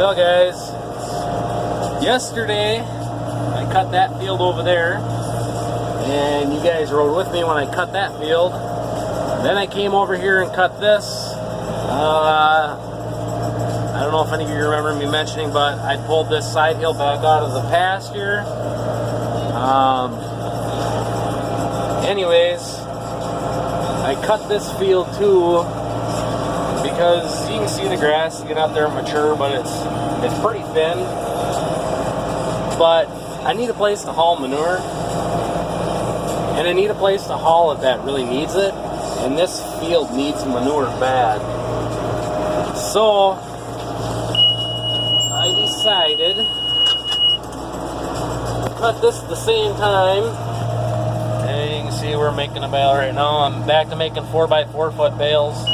Well, guys, yesterday I cut that field over there, and you guys rode with me when I cut that field. Then I came over here and cut this. I don't know if any of you remember me mentioning, but I pulled this side hill back out of the pasture. Anyways, I cut this field too because you can see the grass get out there mature, but it's pretty thin. But I need a place to haul manure, and I need a place to haul it that really needs it, and this field needs manure bad. So I decided to cut this at the same time. And you can see we're making a bale right now. I'm back to making 4x4 foot bales.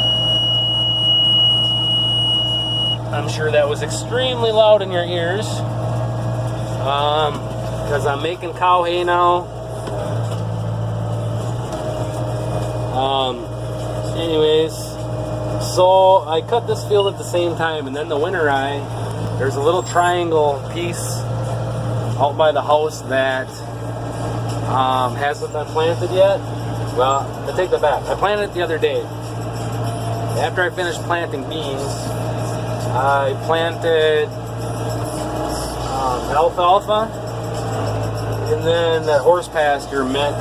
I'm sure that was extremely loud in your ears, because I'm making cow hay now. Anyways, so I cut this field at the same time, and then the winter there's a little triangle piece out by the house that hasn't been planted yet. Well, I take that back. I planted it the other day. After I finished planting beans, I planted alfalfa, and then that horse pasture mix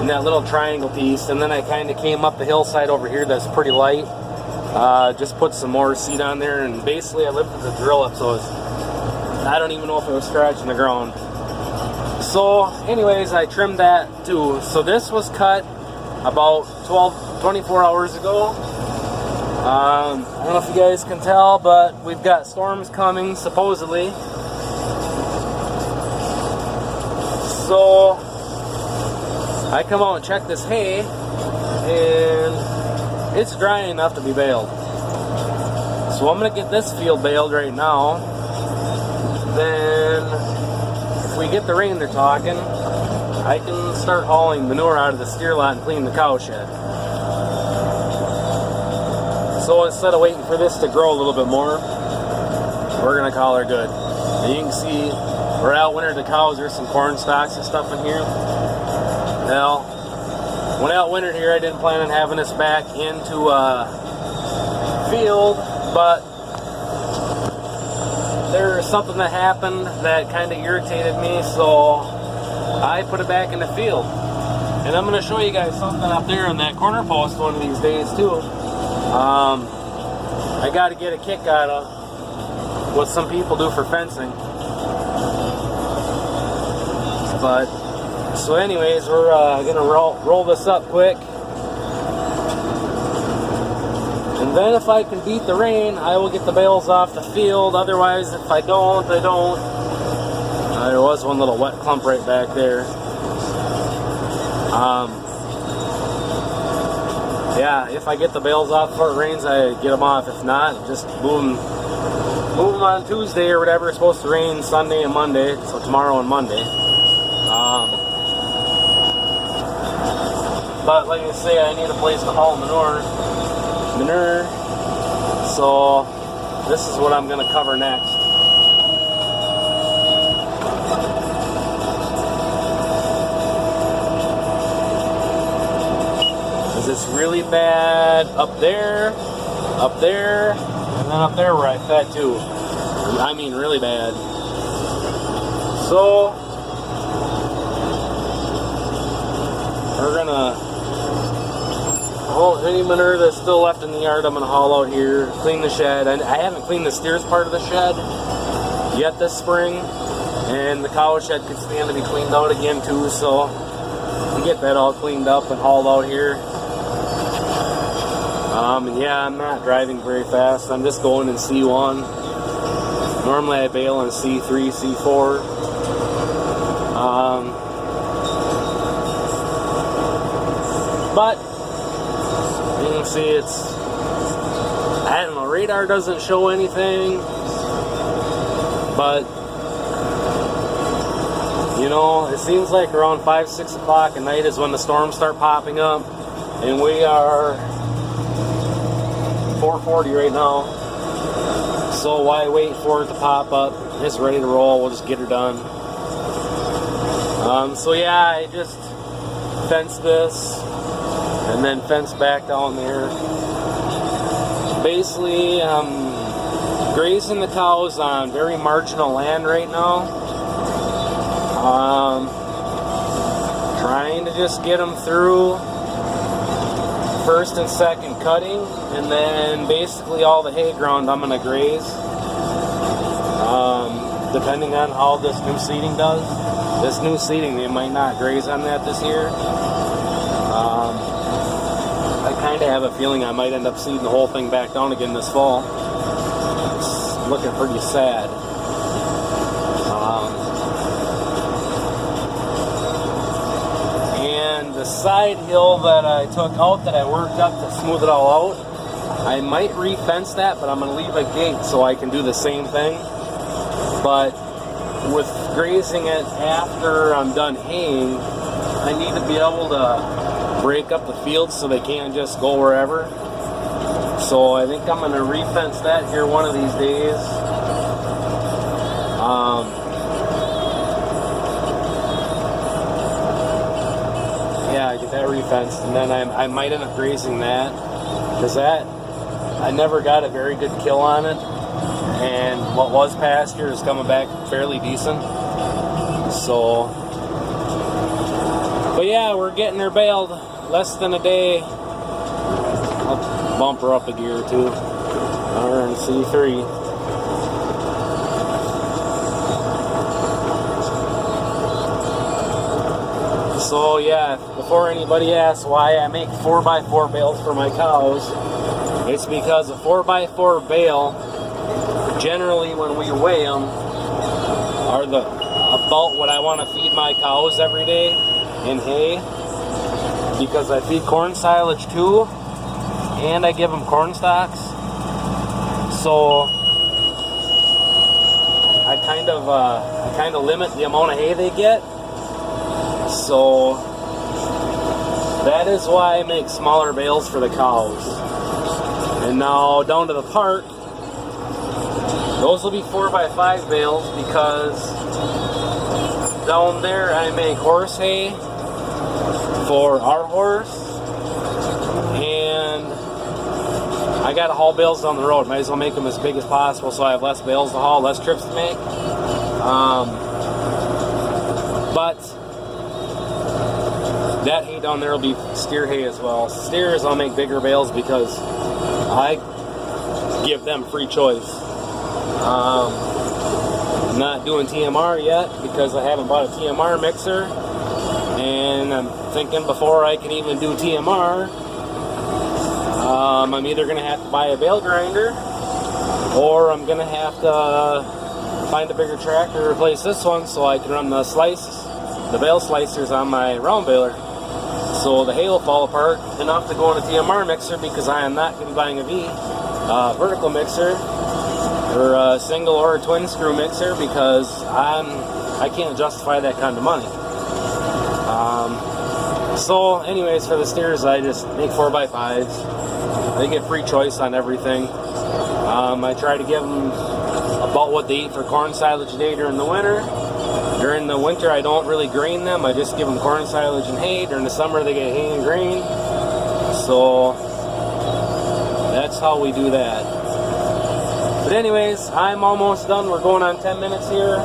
in that little triangle piece, and then I kind of came up the hillside over here that's pretty light. Just put some more seed on there, and basically I lifted the drill up so I don't even know if it was scratching the ground. So anyways, I trimmed that too. So this was cut about 24 hours ago. I don't know if you guys can tell, but we've got storms coming supposedly. So I come out and check this hay, and it's dry enough to be baled. So I'm going to get this field baled right now. Then, if we get the rain they're talking, I can start hauling manure out of the steer lot and clean the cow shed. So instead of waiting for this to grow a little bit more, we're going to call her good. And you can see, we're outwintered the cows. There's some corn stalks and stuff in here. Well, when I outwintered here, I didn't plan on having this back into a field, but there's something that happened that kind of irritated me, so I put it back in the field. And I'm going to show you guys something up there on that corner post one of these days too. I got to get a kick out of what some people do for fencing. But so anyways, we're going to roll this up quick. And then if I can beat the rain, I will get the bales off the field. Otherwise, if I don't, I don't. There was one little wet clump right back there. Yeah, if I get the bales off before it rains, I get them off. If not, just move them on Tuesday or whatever. It's supposed to rain Sunday and Monday, so tomorrow and Monday. But like I say, I need a place to haul manure. So this is what I'm going to cover next. Because it's really bad up there, and then up there where I fed too. I mean really bad. So we're going to any manure that's still left in the yard, I'm going to haul out here, clean the shed. I haven't cleaned the steers part of the shed yet this spring, and the cow shed could stand to be cleaned out again too, so we get that all cleaned up and hauled out here. And yeah, I'm not driving very fast. I'm just going in C1. Normally I bale in C3, C4. But you can see I don't know, radar doesn't show anything, but you know, it seems like around 5-6 o'clock at night is when the storms start popping up, and we are 4:40 right now. So why wait for it to pop up? It's ready to roll. We'll just get her done. So yeah, I just fenced this and then fenced back down there. Basically, grazing the cows on very marginal land right now. Trying to just get them through first and second cutting, and then basically all the hay ground I'm going to graze, depending on how this new seeding does. This new seeding, they might not graze on that this year. I kind of have a feeling I might end up seeding the whole thing back down again this fall. It's looking pretty sad. And the side hill that I took out, that I worked up to smooth it all out, I might re-fence that, but I'm going to leave a gate so I can do the same thing. But with grazing it after I'm done haying, I need to be able to break up the fields so they can't just go wherever. So I think I'm going to re-fence that here one of these days. Yeah, get that re-fenced, and then I might end up grazing that, because that, I never got a very good kill on it, and what was pasture is coming back fairly decent. So, but yeah, we're getting her baled. Less than a day. I'll bump her up a gear or two. RNC3. So yeah, before anybody asks why I make 4x4 bales for my cows, it's because a 4x4 bale, generally when we weigh them, are about what I want to feed my cows every day in hay. Because I feed corn silage too, and I give them corn stalks, so I kind of limit the amount of hay they get. So that is why I make smaller bales for the cows. And now down to the park, those will be 4x5 bales, because down there I make horse hay for our horse, and I got to haul bales down the road. Might as well make them as big as possible so I have less bales to haul, less trips to make. But that hay down there will be steer hay as well. Steers I'll make bigger bales because I give them free choice. I'm not doing TMR yet because I haven't bought a TMR mixer, and I'm thinking before I can even do TMR, I'm either going to have to buy a bale grinder, or I'm going to have to find a bigger tractor to replace this one so I can run the bale slicers on my round baler. So the hay will fall apart enough to go in a TMR mixer, because I am not going to be buying a vertical mixer, or a single or a twin screw mixer, because I can't justify that kind of money. So anyways, for the steers, I just make 4x5s. They get free choice on everything. I try to give them about what they eat for corn silage day during the winter. During the winter, I don't really grain them. I just give them corn silage and hay. During the summer, they get hay and grain. So that's how we do that. But anyways, I'm almost done. We're going on 10 minutes here.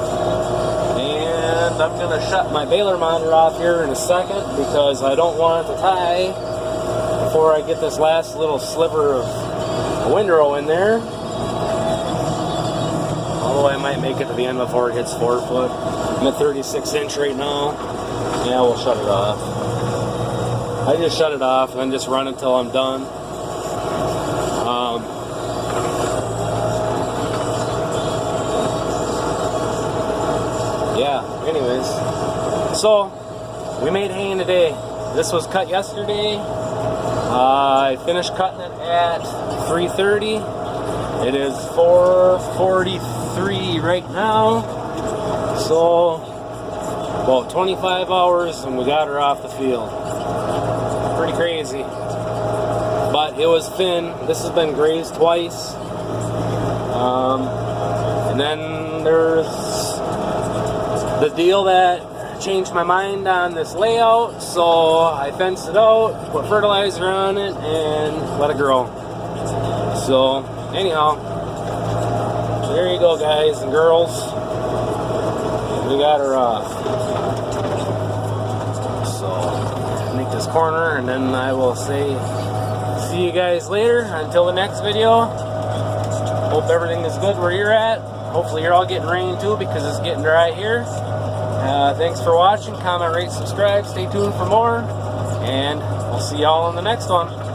And I'm going to shut my baler monitor off here in a second, because I don't want it to tie before I get this last little sliver of a windrow in there. Although I might make it to the end before it hits 4 foot. I'm at 36 inch right now. Yeah, we'll shut it off. I just shut it off and then just run until I'm done. Yeah, anyways. So, we made hay in a day. This was cut yesterday. I finished cutting it at 3:30. It is 4:43 right now. So, about 25 hours and we got her off the field. Pretty crazy. But it was thin. This has been grazed twice. And then there's the deal that changed my mind on this layout, so I fenced it out, put fertilizer on it, and let it grow. So anyhow, there you go, guys and girls. We got her off. So make this corner, and then I will say see you guys later. Until the next video, hope everything is good where you're at. Hopefully you're all getting rain too, because it's getting dry here. Thanks for watching. Comment, rate, subscribe. Stay tuned for more, and we'll see y'all in the next one.